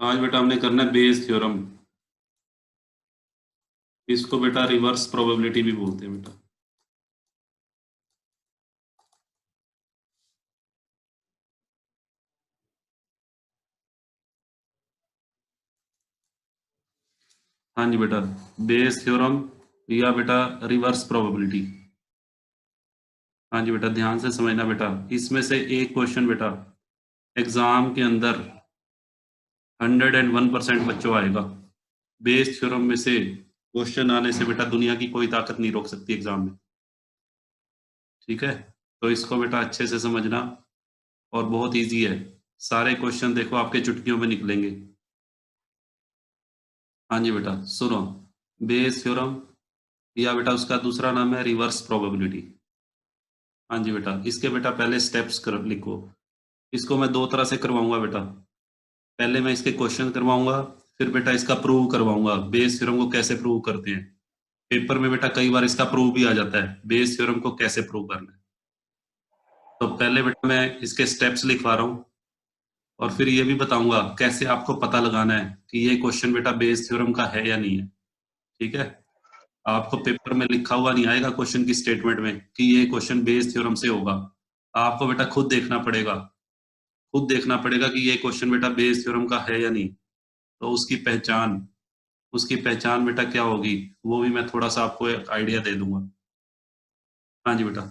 आज बेटा हमने करना है बेस थ्योरम। इसको बेटा रिवर्स प्रोबेबिलिटी भी बोलते हैं बेटा। हाँ जी बेटा, बेस थ्योरम या बेटा रिवर्स प्रोबेबिलिटी। हाँ जी बेटा, ध्यान से समझना बेटा, इसमें से एक क्वेश्चन बेटा एग्जाम के अंदर 101% बच्चों आएगा। बेस थ्योरम में से क्वेश्चन आने से बेटा दुनिया की कोई ताकत नहीं रोक सकती एग्जाम में। ठीक है, तो इसको बेटा अच्छे से समझना, और बहुत इजी है। सारे क्वेश्चन देखो आपके चुटकियों में निकलेंगे। हाँ जी बेटा सुनो, बेस थ्योरम या बेटा उसका दूसरा नाम है रिवर्स प्रोबेबिलिटी। हाँ जी बेटा, इसके बेटा पहले स्टेप्स कर लिखो। इसको मैं दो तरह से करवाऊंगा बेटा। पहले मैं इसके क्वेश्चन करवाऊंगा, फिर बेटा इसका प्रूव करवाऊंगा, बेस थ्योरम को कैसे प्रूव करते हैं। पेपर में बेटा कई बार इसका प्रूव भी आ जाता है, बेस थ्योरम को कैसे प्रूव करना है। तो पहले बेटा मैं इसके स्टेप्स लिखवा रहा हूँ, और फिर ये भी बताऊंगा कैसे आपको पता लगाना है कि ये क्वेश्चन बेटा बेस थ्योरम का है या नहीं है। ठीक है, आपको पेपर में लिखा हुआ नहीं आएगा क्वेश्चन की स्टेटमेंट में कि ये क्वेश्चन बेस थ्योरम से होगा। आपको बेटा खुद देखना पड़ेगा, खुद देखना पड़ेगा कि ये क्वेश्चन बेटा बेस थ्योरम का है या नहीं। तो उसकी पहचान बेटा क्या होगी, वो भी मैं थोड़ा सा आपको एक आइडिया दे दूंगा। हाँ जी बेटा,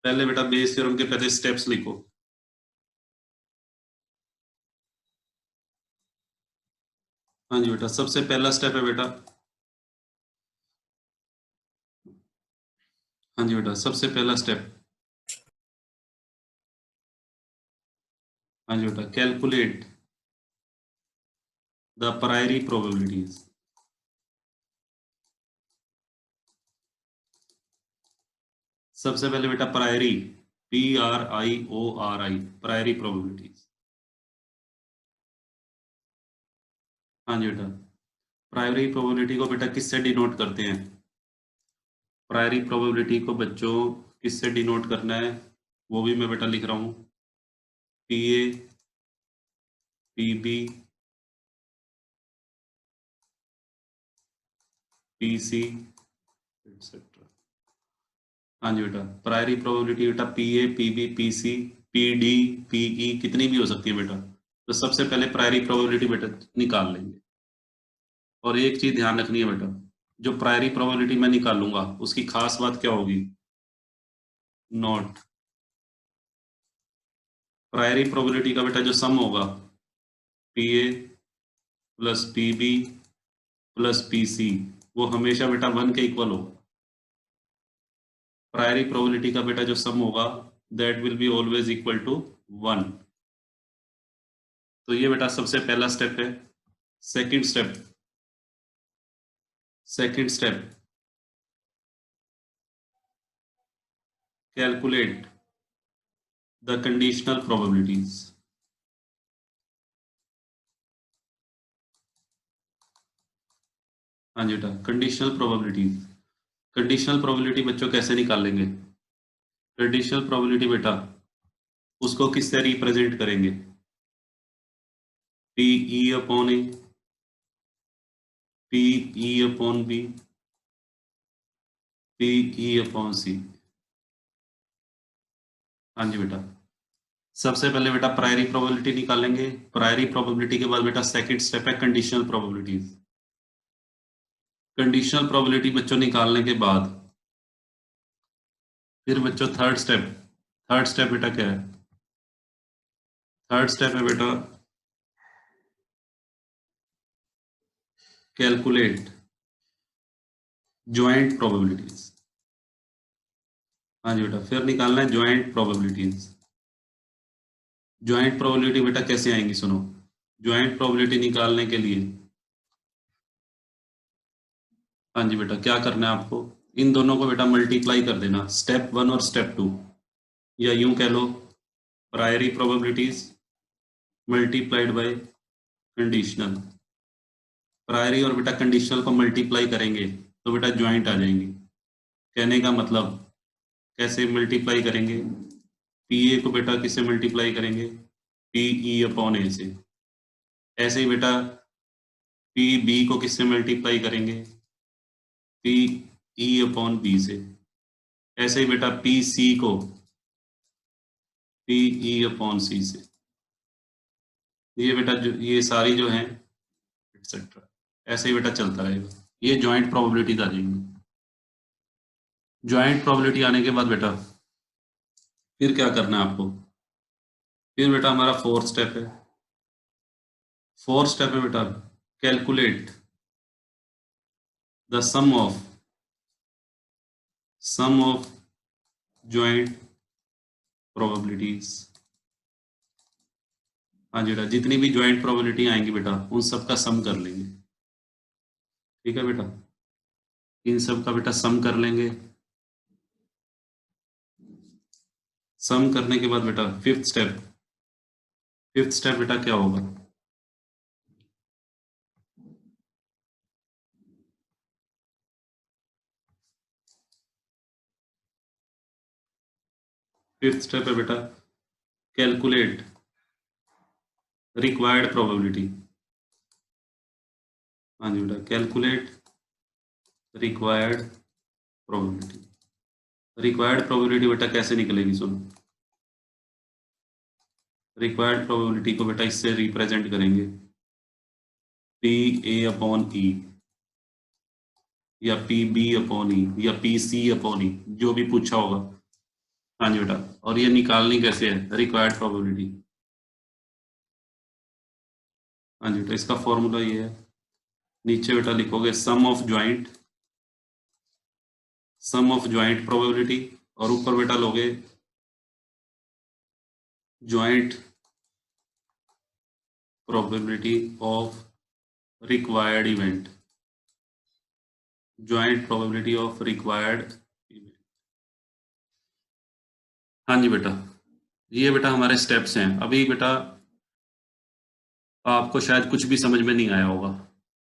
पहले बेटा बेस थ्योरम के पहले स्टेप्स लिखो। हाँ जी बेटा, सबसे पहला स्टेप है बेटा। हाँ जी बेटा, सबसे पहला स्टेप। हाँ जी बेटा, कैलकुलेट द प्रायरी प्रोबेबिलिटीज। सबसे पहले बेटा प्रायरी, PRIORI, प्रायरी प्रोबेबिलिटीज। हाँ जी बेटा, प्रायरी प्रोबेबिलिटी को बेटा किससे डिनोट करते हैं। प्रायरी प्रोबेबिलिटी को बच्चों किससे डिनोट करना है, वो भी मैं बेटा लिख रहा हूँ। PA, PB, PC, etcetera. हाँ जी बेटा, प्रायरी प्रोबेबिलिटी बेटा PA, PB, PC, PD, PE कितनी भी हो सकती है बेटा। तो सबसे पहले प्रायरी प्रोबेबिलिटी बेटा निकाल लेंगे। और एक चीज ध्यान रखनी है बेटा, जो प्रायरी प्रोबेबिलिटी मैं निकालूंगा उसकी खास बात क्या होगी। नोट, प्रायरी प्रोबेबिलिटी का बेटा जो सम होगा, PA+PB+PC, वो हमेशा बेटा 1 के इक्वल होगा। प्रायरी प्रोबेबिलिटी का बेटा जो सम होगा, that will be always equal to 1। तो ये बेटा सबसे पहला स्टेप है। Second step, second step, calculate the conditional probabilities. हाँ जी बेटा, कंडीशनल प्रोबेबिलिटीज। कंडीशनल प्रोबेबिलिटी बच्चों कैसे निकाल लेंगे। कंडीशनल प्रोबेबिलिटी बेटा उसको किससे रिप्रेजेंट करेंगे। PE/A, PE/B, PE/C। हाँ जी बेटा, सबसे पहले बेटा प्रायरी प्रोबेबिलिटी निकालेंगे। प्रायरी प्रोबेबिलिटी के बाद बेटा सेकंड स्टेप है कंडीशनल प्रोबेबिलिटीज। कंडीशनल प्रोबेबिलिटी बच्चों निकालने के बाद फिर बच्चों थर्ड स्टेप। थर्ड स्टेप बेटा क्या है। थर्ड स्टेप है बेटा कैलकुलेट ज्वाइंट प्रोबेबिलिटीज। हाँ जी बेटा, फिर निकालना है ज्वाइंट प्रोबेबिलिटीज। ज्वाइंट प्रोबेबिलिटी बेटा कैसे आएंगी सुनो। ज्वाइंट प्रोबेबिलिटी निकालने के लिए हाँ जी बेटा क्या करना है आपको, इन दोनों को बेटा मल्टीप्लाई कर देना, स्टेप 1 और स्टेप 2, या यूं कह लो prior probabilities multiplied by conditional. Prior और बेटा कंडीशनल को मल्टीप्लाई करेंगे तो बेटा ज्वाइंट आ जाएंगे। कहने का मतलब कैसे मल्टीप्लाई करेंगे, PA को बेटा किससे मल्टीप्लाई करेंगे, PE/A से। ऐसे ही बेटा पी बी को किससे मल्टीप्लाई करेंगे, पी ई अपॉन बी से। ऐसे ही बेटा पी सी को पी ई अपॉन सी से। ये बेटा जो ये सारी जो है एक्सेट्रा, ऐसे ही बेटा चलता रहेगा। ये ज्वाइंट प्रोबेबिलिटीज आ जाएंगी। ज्वाइंट प्रोबेबिलिटी आने के बाद बेटा फिर क्या करना है आपको, फिर बेटा हमारा फोर्थ स्टेप है। फोर्थ स्टेप है बेटा calculate the sum of joint probabilities. हाँ जी बेटा, जितनी भी ज्वाइंट प्रोबेबिलिटी आएंगी बेटा उन सब का सम कर लेंगे। ठीक है बेटा, इन सब का बेटा सम कर लेंगे। सम करने के बाद बेटा फिफ्थ स्टेप बेटा क्या होगा, फिफ्थ स्टेप है बेटा कैलकुलेट रिक्वायर्ड प्रोबेबिलिटी। हाँ जी बेटा, calculate required probability. Required probability बेटा कैसे निकलेगी, सुनो। रिक्वायर्ड प्रोबेबिलिटी को बेटा इससे रिप्रेजेंट करेंगे पी ए अपॉन ई, या पी बी अपॉन ई, या पी सी अपॉन ई, जो भी पूछा होगा। हाँ जी बेटा, और ये निकालनी कैसे है रिक्वायर्ड प्रोबेबिलिटी। हाँ जी बेटा, इसका फॉर्मूला ये है, नीचे बेटा लिखोगे सम ऑफ ज्वाइंट प्रोबेबिलिटी, और ऊपर बेटा लोगे joint probability of required event. Joint probability of required event. हाँ जी बेटा, ये बेटा हमारे स्टेप्स हैं। अभी बेटा आपको शायद कुछ भी समझ में नहीं आया होगा,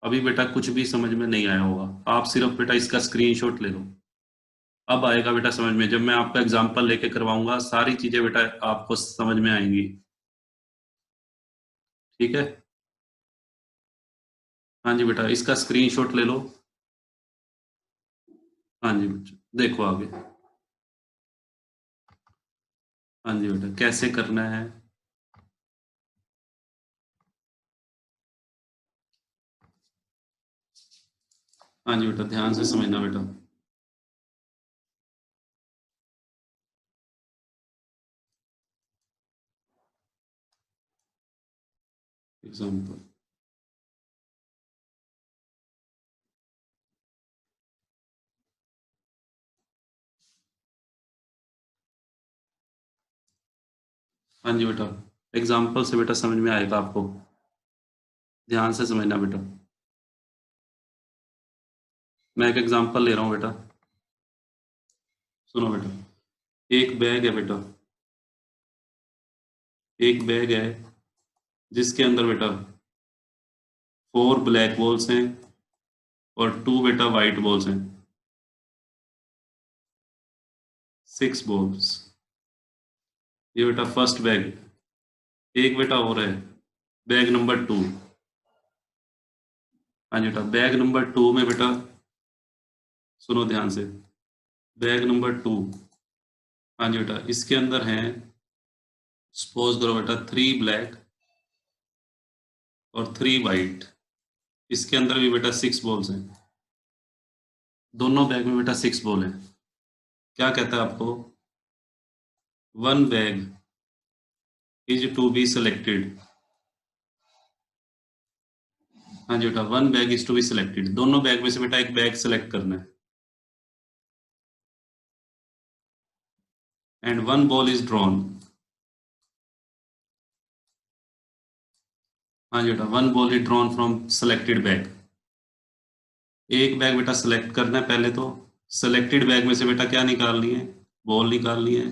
अभी बेटा कुछ भी समझ में नहीं आया होगा। आप सिर्फ बेटा इसका स्क्रीनशॉट ले लो, अब आएगा बेटा समझ में। जब मैं आपका एग्जाम्पल लेके करवाऊंगा सारी चीजें बेटा आपको समझ में आएंगी। ठीक है, हाँ जी बेटा, इसका स्क्रीनशॉट ले लो। हाँ जी बेटा, देखो आगे। हाँ जी बेटा, कैसे करना है। हाँ जी बेटा, ध्यान से समझना बेटा। एग्जाम्पल, हाँ जी बेटा, एग्जाम्पल से बेटा समझ में आएगा आपको, ध्यान से समझना बेटा। मैं एक एग्जाम्पल ले रहा हूँ बेटा, सुनो बेटा। एक बैग है बेटा, एक बैग है जिसके अंदर बेटा 4 ब्लैक बॉल्स हैं और 2 बेटा वाइट बॉल्स हैं, 6 बॉल्स। ये बेटा फर्स्ट बैग। एक बेटा और है, बैग नंबर 2। हाँ जी बेटा, बैग नंबर 2 में बेटा सुनो ध्यान से, बैग नंबर 2। हाँ जी बेटा, इसके अंदर है, सपोज करो बेटा 3 ब्लैक और 3 वाइट। इसके अंदर भी बेटा 6 बॉल्स हैं, दोनों बैग में बेटा 6 बॉल है। क्या कहता है आपको, 1 bag is to be selected. हाँ जी बेटा, 1 bag is to be selected, दोनों बैग में से बेटा एक बैग सिलेक्ट करना है। And 1 ball is drawn. हाँ जी बेटा, 1 ball is drawn from selected bag. एक बैग बेटा सिलेक्ट करना है पहले, तो सिलेक्टेड बैग में से बेटा क्या निकालनी है, बॉल निकालनी है।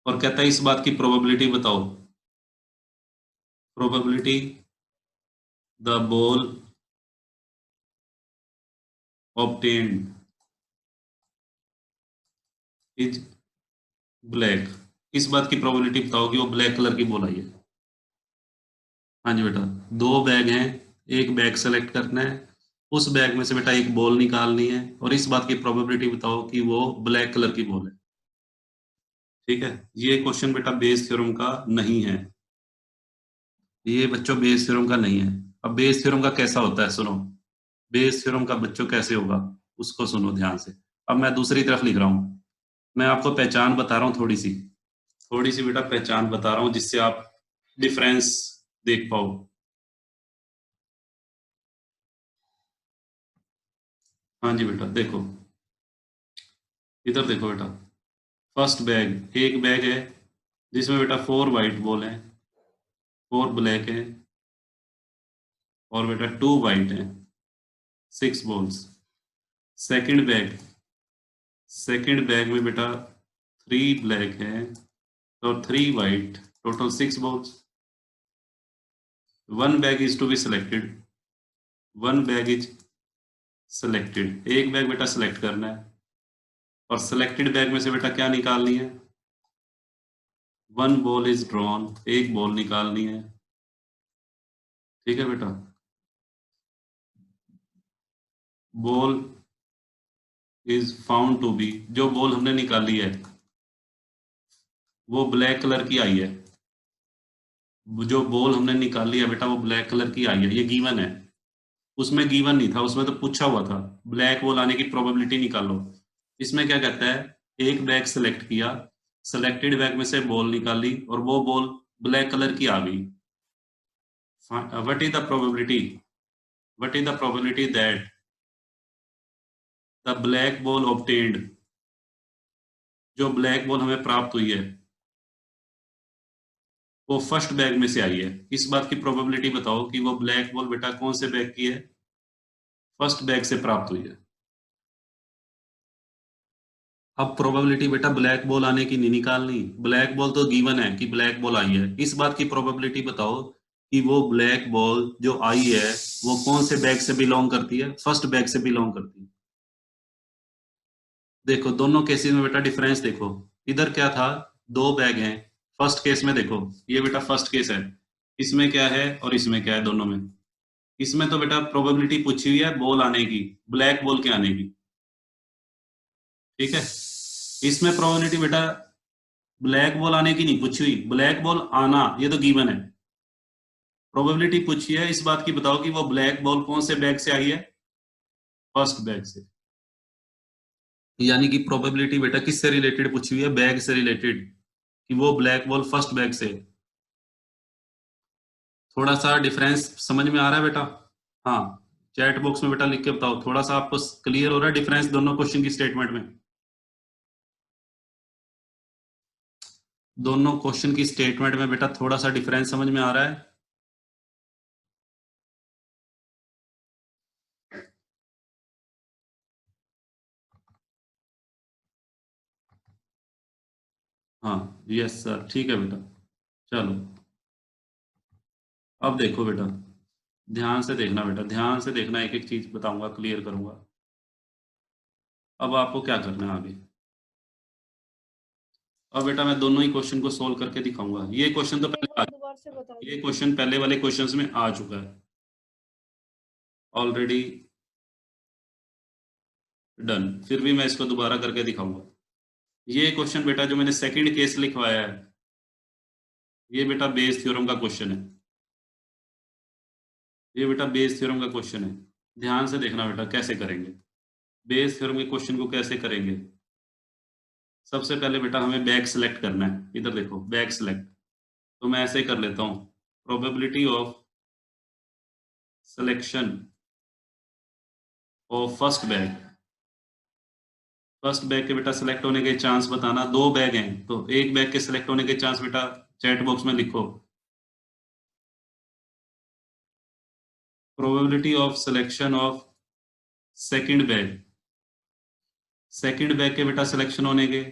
और कहता है इस बात की प्रोबेबिलिटी बताओ, probability the ball obtained is black. इस बात की प्रोबेबिलिटी बताओ कि वो ब्लैक कलर की बॉल आई है। हाँ जी बेटा, 2 बैग हैं, एक बैग सेलेक्ट करना है, उस बैग में से बेटा एक बॉल निकालनी है और इस बात की प्रोबेबिलिटी बताओ कि वो ब्लैक कलर की बॉल है। ठीक है, ये क्वेश्चन बेटा बेस थ्योरम का नहीं है, ये बच्चों बेस थ्योरम का नहीं है। अब बेस थ्योरम का कैसा होता है सुनो, बेस थ्योरम का बच्चों कैसे होगा उसको सुनो ध्यान से। अब मैं दूसरी तरफ लिख रहा हूं, मैं आपको पहचान बता रहा हूं, थोड़ी सी बेटा पहचान बता रहा हूं जिससे आप डिफरेंस देख पाओ। हाँ जी बेटा देखो, इधर देखो बेटा, फर्स्ट बैग, एक बैग है जिसमें बेटा 4 वाइट बॉल है, 4 ब्लैक है और बेटा 2 वाइट है, 6 balls. Second bag, second bag में बेटा 3 ब्लैक है और 3 white, total 6 balls. One bag is to be selected, one bag is selected, एक बैग बेटा सिलेक्ट करना है और सिलेक्टेड बैग में से बेटा क्या निकालनी है, वन बॉल इज ड्रॉन, एक बॉल निकालनी है। ठीक है बेटा, ball is found to be, जो बॉल हमने निकाली है वो ब्लैक कलर की आई है, जो बॉल हमने निकाली है बेटा वो ब्लैक कलर की आई है, ये गिवन है। उसमें गिवन नहीं था, उसमें तो पूछा हुआ था ब्लैक बॉल आने की प्रोबेबिलिटी निकालो। इसमें क्या कहता है, एक बैग सेलेक्ट किया, सेलेक्टेड बैग में से बॉल निकाली और वो बॉल ब्लैक कलर की आ गई। What is the probability, what is the probability that the black ball obtained, जो ब्लैक बॉल हमें प्राप्त हुई है वो फर्स्ट बैग में से आई है। इस बात की प्रोबेबिलिटी बताओ कि वो ब्लैक बॉल बेटा कौन से बैग की है, फर्स्ट बैग से प्राप्त हुई है। अब प्रोबेबिलिटी बेटा ब्लैक बॉल आने की नहीं निकालनी, ब्लैक बॉल तो गिवन है कि ब्लैक बॉल आई है, इस बात की प्रोबेबिलिटी बताओ कि वो ब्लैक बॉल जो आई है वो कौन से बैग से बिलोंग करती है, फर्स्ट बैग से बिलोंग करती है। देखो दोनों केसेस में बेटा डिफरेंस देखो, इधर क्या था, दो बैग हैं, फर्स्ट केस में देखो, ये बेटा फर्स्ट केस है, इसमें क्या है और इसमें क्या है दोनों में, इसमें तो बेटा प्रोबेबिलिटी पूछी हुई है बॉल आने की, ब्लैक बॉल के आने की। ठीक है, इसमें प्रोबेबिलिटी बेटा ब्लैक बॉल आने की नहीं पूछी हुई, ब्लैक बॉल आना ये तो गिवन है। प्रोबेबिलिटी पूछी है इस बात की बताओ कि वो ब्लैक बॉल कौन से बैग से आई है, फर्स्ट बैग से। यानी कि प्रोबेबिलिटी बेटा किससे रिलेटेड पूछी हुई है, बैग से रिलेटेड, कि वो ब्लैक बॉल फर्स्ट बैग से। थोड़ा सा डिफरेंस समझ में आ रहा है बेटा? हाँ, चैट बॉक्स में बेटा लिख के बताओ, थोड़ा सा आपको क्लियर हो रहा है डिफरेंस दोनों क्वेश्चन की स्टेटमेंट में? दोनों क्वेश्चन की स्टेटमेंट में बेटा थोड़ा सा डिफरेंस समझ में आ रहा है? हाँ यस सर, ठीक है बेटा। चलो अब देखो बेटा, ध्यान से देखना बेटा, ध्यान से देखना, एक एक चीज बताऊंगा, क्लियर करूंगा। अब आपको क्या करना है आगे, अब बेटा मैं दोनों ही क्वेश्चन को सोल्व करके दिखाऊंगा। ये क्वेश्चन तो पहले दोबारा से बता ये दीजिए। क्वेश्चन पहले वाले क्वेश्चंस में आ चुका है ऑलरेडी, डन, फिर भी मैं इसको दोबारा करके दिखाऊंगा। ये क्वेश्चन बेटा जो मैंने सेकंड केस लिखवाया है, ये बेटा बेस थ्योरम का क्वेश्चन है, ये बेटा बेस थ्योरम का क्वेश्चन है। ध्यान से देखना बेटा कैसे करेंगे, बेस थ्योरम के क्वेश्चन को कैसे करेंगे। सबसे पहले बेटा हमें बैग सेलेक्ट करना है, इधर देखो बैग सेलेक्ट, तो मैं ऐसे ही कर लेता हूँ, probability of selection of first bag, first bag के बेटा सिलेक्ट होने के चांस बताना, दो बैग हैं तो एक बैग के सिलेक्ट होने के चांस बेटा चैट बॉक्स में लिखो, probability of selection of second bag, second bag के बेटा सिलेक्शन होने के।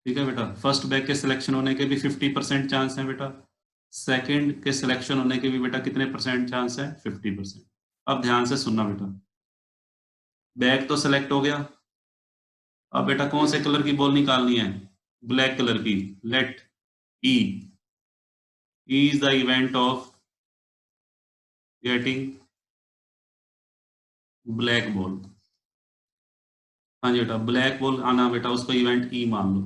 ठीक है बेटा, फर्स्ट बैग के सिलेक्शन होने के भी 50% चांस है बेटा, सेकंड के सिलेक्शन होने के भी बेटा कितने परसेंट चांस है, 50%। अब ध्यान से सुनना बेटा, बैग तो सिलेक्ट हो गया, अब बेटा कौन से कलर की बॉल निकालनी है, ब्लैक कलर की, let E, is the event of getting black ball. हाँ जी बेटा, ब्लैक बॉल आना बेटा उसको इवेंट ई मान लो।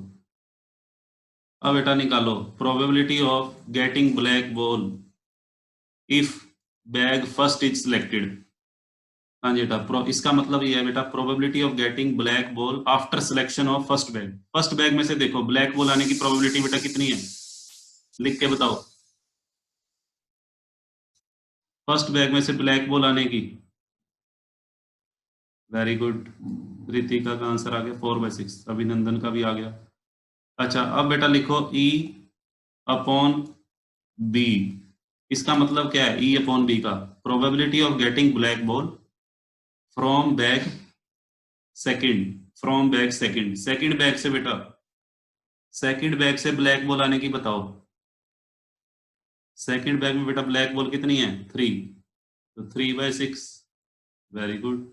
अब बेटा निकालो probability of getting black ball if bag first is selected. हाँ जी बेटा, इसका मतलब ये है बेटा, probability of getting black ball after selection of first bag. First bag में से देखो ब्लैक बॉल आने की प्रोबेबिलिटी बेटा कितनी है, लिख के बताओ। फर्स्ट बैग में से ब्लैक बॉल आने की, वेरी गुड, रितिका का आंसर आ गया 4/6, अभिनंदन का भी आ गया। अच्छा अब बेटा लिखो ई अपॉन बी। इसका मतलब क्या है, ई अपॉन बी का probability of getting black ball from bag second, from bag second, second bag से बेटा, सेकंड बैग से ब्लैक बॉल आने की बताओ। सेकंड बैग में बेटा ब्लैक बॉल कितनी है, 3, तो 3/6, वेरी गुड।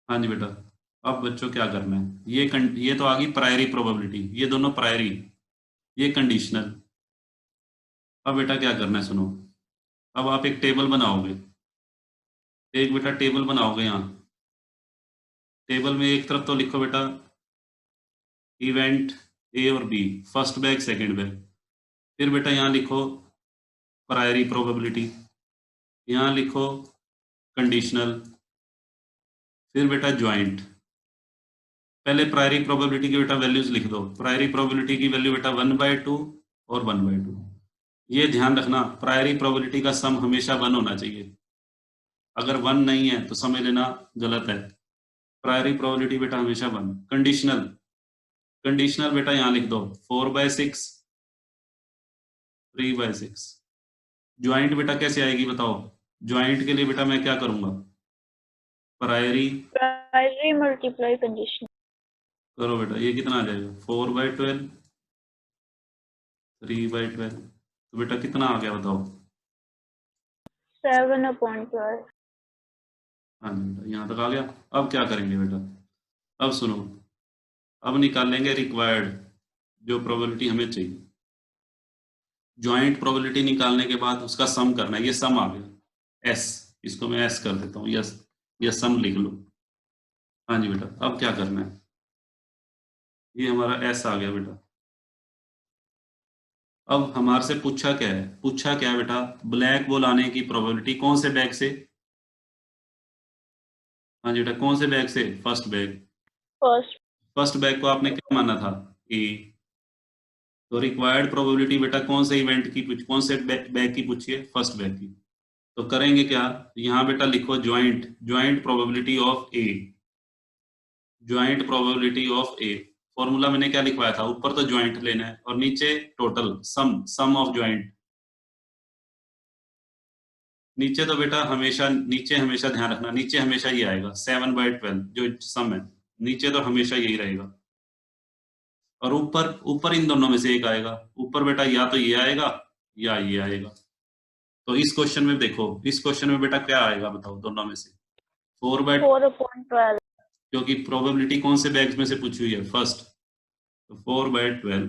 हाँ जी बेटा, अब बच्चों क्या करना है, ये तो आ गई प्रायरी प्रोबेबिलिटी, ये दोनों प्रायरी, ये कंडीशनल। अब बेटा क्या करना है सुनो, अब आप एक टेबल बनाओगे, एक बेटा टेबल बनाओगे यहाँ। टेबल में एक तरफ तो लिखो बेटा इवेंट ए और B, first bag second bag. फिर बेटा यहाँ लिखो प्रायरी प्रोबेबिलिटी, यहाँ लिखो कंडीशनल, फिर बेटा ज्वाइंट। पहले प्रायरी प्रोबेबिलिटी की बेटा वैल्यूज लिख दो। प्रायरी प्रोबेबिलिटी की वैल्यू बेटा 1/2 और 1/2। ये ध्यान रखना, प्रायरी प्रोबेबिलिटी का सम हमेशा 1 होना चाहिए, अगर 1 नहीं है तो समझ लेना गलत है। प्रायरी प्रोबेबिलिटी बेटा हमेशा 1। कंडीशनल, कंडीशनल बेटा यहाँ लिख दो 4/6, 3/6। ज्वाइंट बेटा कैसे आएगी बताओ, ज्वाइंट के लिए बेटा मैं क्या करूंगा, प्रायरी मल्टीप्लाई कंडीशनल करो बेटा, ये कितना आ जाएगा 4/12, 3/12, तो बेटा कितना आ गया बताओ। 7/12। हाँ जी बेटा, यहाँ तक आ गया। अब क्या करेंगे बेटा, अब सुनो, अब निकालेंगे रिक्वायर्ड जो प्रोबेबिलिटी हमें चाहिए। ज्वाइंट प्रोबेबिलिटी निकालने के बाद उसका सम करना है, ये सम आ गया एस, इसको मैं एस कर देता हूँ, यस, ये सम लिख लो। हाँ जी बेटा, अब क्या करना है, ये हमारा एस आ गया बेटा। अब हमारे से पूछा क्या है, पूछा क्या है बेटा, ब्लैक बॉल आने की प्रोबेबिलिटी कौन से बैग से। हाँ जी बेटा, कौन से बैग से, first bag. First first bag को आपने क्या माना था, ए, तो रिक्वायर्ड प्रोबेबिलिटी बेटा कौन से इवेंट की कौन से बैग की पूछी है, फर्स्ट बैग की। तो करेंगे क्या, यहाँ बेटा लिखो joint, joint probability of A, joint probability of A. Formula मैंने क्या लिखवाया था, ऊपर तो ज्वाइंट लेना है और नीचे total sum, sum of joint. नीचे तो बेटा हमेशा, नीचे हमेशा ध्यान रखना, नीचे हमेशा ये आएगा 7/12 जो सम है, नीचे तो हमेशा यही रहेगा। और ऊपर, ऊपर इन दोनों में से एक आएगा, ऊपर बेटा या तो ये आएगा या ये आएगा। तो इस क्वेश्चन में देखो, इस क्वेश्चन में बेटा क्या आएगा बताओ दोनों में से, 4/12। क्योंकि प्रोबेबिलिटी कौन से बैग्स में से पूछी हुई है, फर्स्ट, तो 4/12।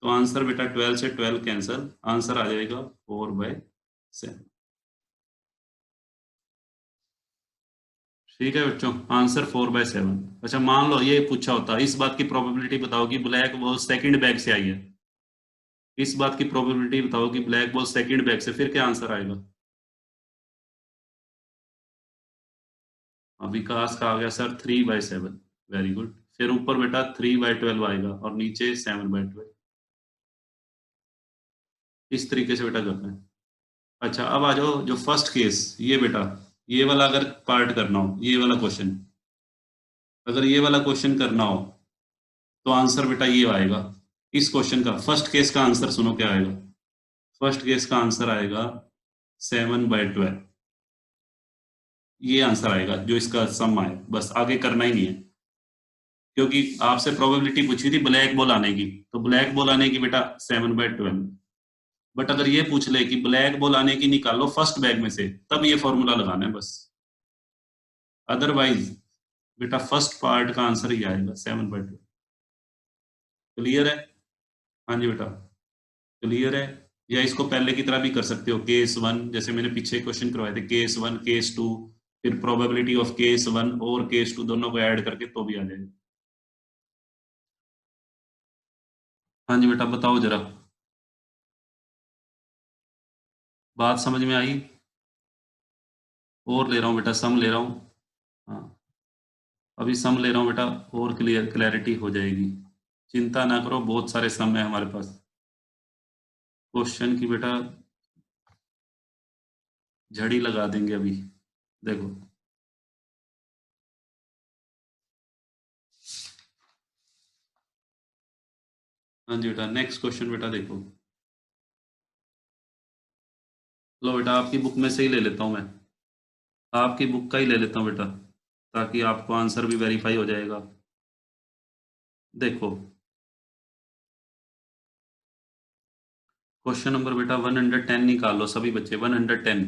तो आंसर बेटा 12 से 12 कैंसल, आंसर आ जाएगा 4/7। ठीक है बच्चों, आंसर 4/7। अच्छा मान लो ये पूछा होता, इस बात की प्रोबेबिलिटी बताओ कि ब्लैक बॉल सेकंड बैग से आई है, इस बात की प्रोबेबिलिटी बताओ कि ब्लैक बॉल सेकंड बैग से, फिर क्या आंसर आएगा। विकास का आ गया सर 3/7, वेरी गुड। फिर ऊपर बेटा 3/12 आएगा और नीचे 7/12, इस तरीके से बेटा करना है। अच्छा अब आ जाओ जो फर्स्ट केस, ये बेटा, ये वाला अगर पार्ट करना हो, ये वाला क्वेश्चन, अगर ये वाला क्वेश्चन करना हो तो आंसर बेटा ये आएगा। इस क्वेश्चन का फर्स्ट केस का आंसर सुनो क्या आएगा, फर्स्ट केस का आंसर आएगा 7/12, ये आंसर आएगा जो इसका सम आए, बस आगे करना ही नहीं है। क्योंकि आपसे प्रोबेबिलिटी पूछी थी ब्लैक बॉल आने की, तो ब्लैक बॉल आने की बेटा 7/12। बट अगर ये पूछ ले कि ब्लैक बॉल आने की निकालो फर्स्ट बैग में से, तब ये फॉर्मूला लगाना है बस, अदरवाइज बेटा फर्स्ट पार्ट का आंसर ही आएगा 7/12। क्लियर है, हाँ जी बेटा। क्लियर है? या इसको पहले की तरह भी कर सकते हो, केस 1, जैसे मैंने पीछे क्वेश्चन करवाए थे, केस 1 केस 2, फिर प्रोबेबिलिटी ऑफ केस 1 और केस 2 दोनों को ऐड करके तो भी आ जाएगा। हाँ जी बेटा बताओ जरा, बात समझ में आई? और ले रहा हूँ बेटा, सम ले रहा हूँ। हाँ अभी सम ले रहा हूँ बेटा, और क्लैरिटी हो जाएगी। चिंता ना करो, बहुत सारे सम है हमारे पास क्वेश्चन की बेटा, झड़ी लगा देंगे अभी। देखो हाँ जी बेटा, नेक्स्ट क्वेश्चन बेटा देखो। लो बेटा, आपकी बुक में से ही ले लेता हूँ मैं, आपकी बुक का ही ले लेता हूँ बेटा, ताकि आपको आंसर भी वेरीफाई हो जाएगा। देखो क्वेश्चन नंबर बेटा 110 निकाल लो सभी बच्चे, 110।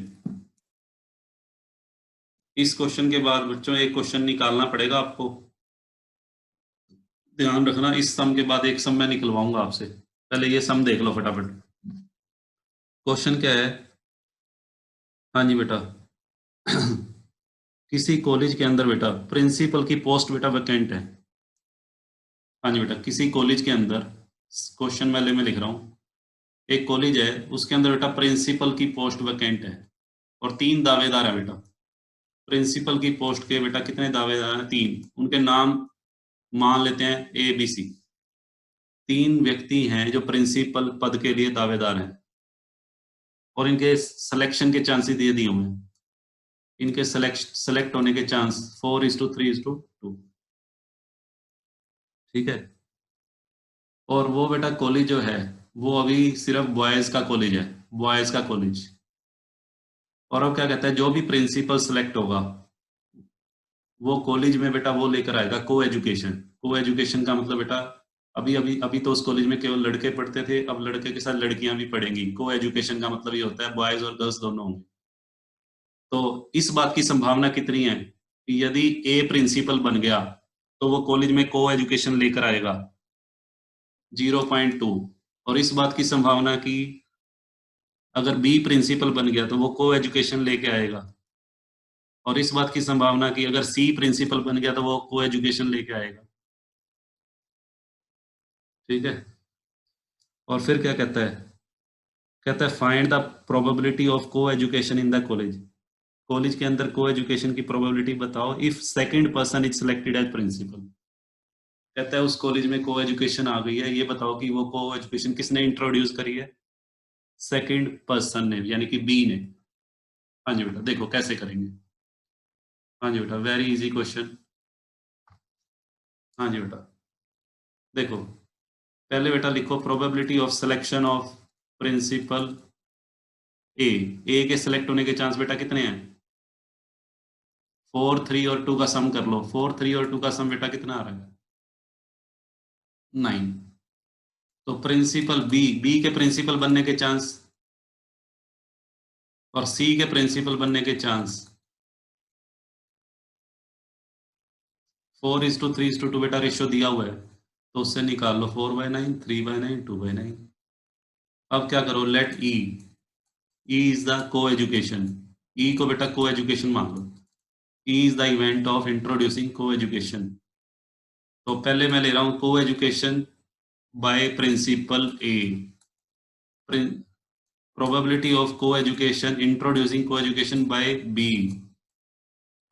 इस क्वेश्चन के बाद बच्चों एक क्वेश्चन निकालना पड़ेगा आपको, ध्यान रखना। इस सम के बाद एक सम मैं निकलवाऊंगा आपसे, पहले ये सम देख लो फटाफट। क्वेश्चन क्या है? हाँ जी बेटा किसी कॉलेज के अंदर बेटा प्रिंसिपल की पोस्ट बेटा वैकेंट है। हाँ जी बेटा, किसी कॉलेज के अंदर, क्वेश्चन में लिख रहा हूँ, एक कॉलेज है उसके अंदर बेटा प्रिंसिपल की पोस्ट वैकेंट है और 3 दावेदार है बेटा। प्रिंसिपल की पोस्ट के बेटा कितने दावेदार हैं? 3। उनके नाम मान लेते हैं ABC। 3 व्यक्ति हैं जो प्रिंसिपल पद के लिए दावेदार हैं और इनके सिलेक्शन के चांसेस दिए हुए हैं। इनके सेलेक्ट होने के चांस 4:3:2। ठीक है, और वो बेटा कॉलेज जो है वो अभी सिर्फ बॉयज का कॉलेज है, बॉयज का कॉलेज। और अब क्या कहता है, जो भी प्रिंसिपल सेलेक्ट होगा वो कॉलेज में बेटा वो लेकर आएगा को एजुकेशन। को एजुकेशन का मतलब बेटा, अभी अभी अभी तो उस कॉलेज में केवल लड़के पढ़ते थे, अब लड़के के साथ लड़कियां भी पढ़ेंगी। को एजुकेशन का मतलब ये होता है बॉयज और गर्ल्स दोनों होंगे। तो इस बात की संभावना कितनी है कि यदि ए प्रिंसिपल बन गया तो वो कॉलेज में को एजुकेशन लेकर आएगा? 0.2। और इस बात की संभावना की अगर बी प्रिंसिपल बन गया तो वो को एजुकेशन लेके आएगा, और इस बात की संभावना की अगर सी प्रिंसिपल बन गया तो वो को एजुकेशन लेके आएगा। ठीक है, और फिर क्या कहता है, कहता है find the probability of coeducation in the college. College के अंदर को एजुकेशन की प्रोबेबिलिटी बताओ if second person is selected as principal. कहता है उस कॉलेज में को एजुकेशन आ गई है, ये बताओ कि वो को एजुकेशन किसने इंट्रोड्यूस करी है? सेकंड पर्सन ने, यानी कि बी ने। हाँ जी बेटा, देखो कैसे करेंगे। हाँ जी बेटा, वेरी इजी क्वेश्चन। हाँ जी बेटा, देखो पहले बेटा लिखो probability of selection of principal A के सिलेक्ट होने के चांस बेटा कितने हैं? 4, 3 और 2 का सम कर लो। 4, 3 और 2 का सम बेटा कितना आ रहा है? 9। तो प्रिंसिपल बी के प्रिंसिपल बनने के चांस और सी के प्रिंसिपल बनने के चांस 4:3:2 बेटा रेशियो दिया हुआ है, तो उससे निकाल लो 4/9, 3/9, 2/9। अब क्या करो, let E is the coeducation. E को बेटा को एजुकेशन मान लो। E is the event of introducing coeducation. तो पहले मैं ले रहा हूं coeducation by principal A. Probability of coeducation introducing coeducation by B.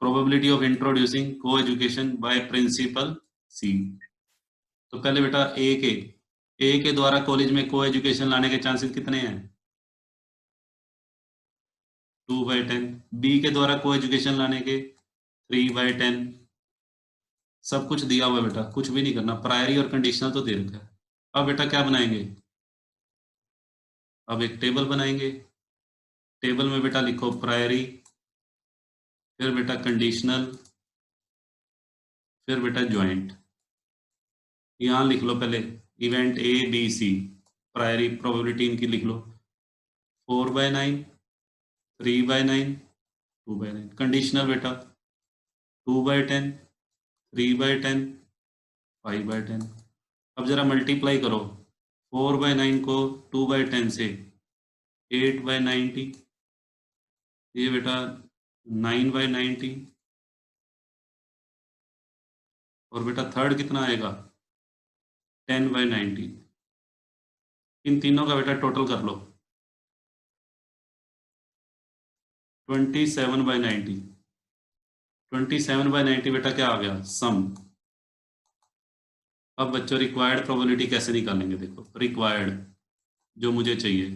Probability of introducing coeducation by principal C. तो पहले बेटा ए के द्वारा कॉलेज में को एजुकेशन लाने के चांसेस कितने हैं? 2/10। बी के द्वारा को एजुकेशन लाने के 3/10। सब कुछ दिया हुआ है बेटा, कुछ भी नहीं करना, प्रायरी और कंडीशनल तो दे रखा है। अब बेटा क्या बनाएंगे, अब एक टेबल बनाएंगे। टेबल में बेटा लिखो प्रायरी, फिर बेटा कंडीशनल, फिर बेटा ज्वाइंट। यहाँ लिख लो पहले इवेंट ABC, प्रायरी प्रोबेबिलिटी इनकी लिख लो 4/9, 3/9, 2/9। कंडीशनल बेटा 2/10, 3/10, 5/10। अब जरा मल्टीप्लाई करो 4/9 को 2/10 से 8/90, ये बेटा 9/90, और बेटा थर्ड कितना आएगा 10/90। इन तीनों का बेटा टोटल कर लो 27/90। 27/90 बेटा क्या आ गया सम। अब बच्चों रिक्वायर्ड प्रोबेबिलिटी कैसे निकालेंगे, देखो रिक्वायर्ड जो मुझे चाहिए,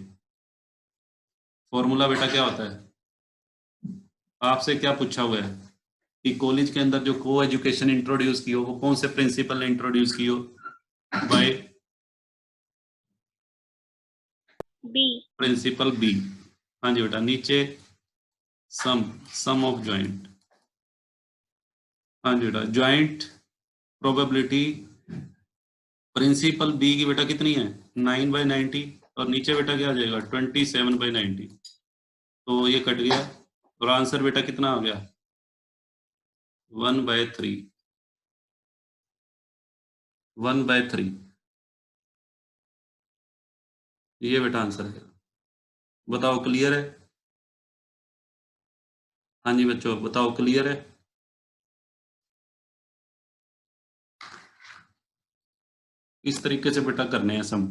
फॉर्मूला बेटा क्या होता है, आपसे क्या पूछा हुआ है कि कॉलेज के अंदर जो को एजुकेशन इंट्रोड्यूस की हो वो कौन से प्रिंसिपल ने इंट्रोड्यूस की हो, बाय B. Principal B. हाँ जी बेटा, नीचे सम ऑफ ज्वाइंट। हाँ जी बेटा, ज्वाइंट प्रोबेबिलिटी प्रिंसिपल बी की बेटा कितनी है 9/90, और नीचे बेटा क्या आ जाएगा 27/90, तो ये कट गया और आंसर बेटा कितना आ गया 1/3। 1/3 ये बेटा आंसर है। बताओ क्लियर है? हाँ जी बच्चों बताओ क्लियर है? इस तरीके से बेटा करने हैं सम।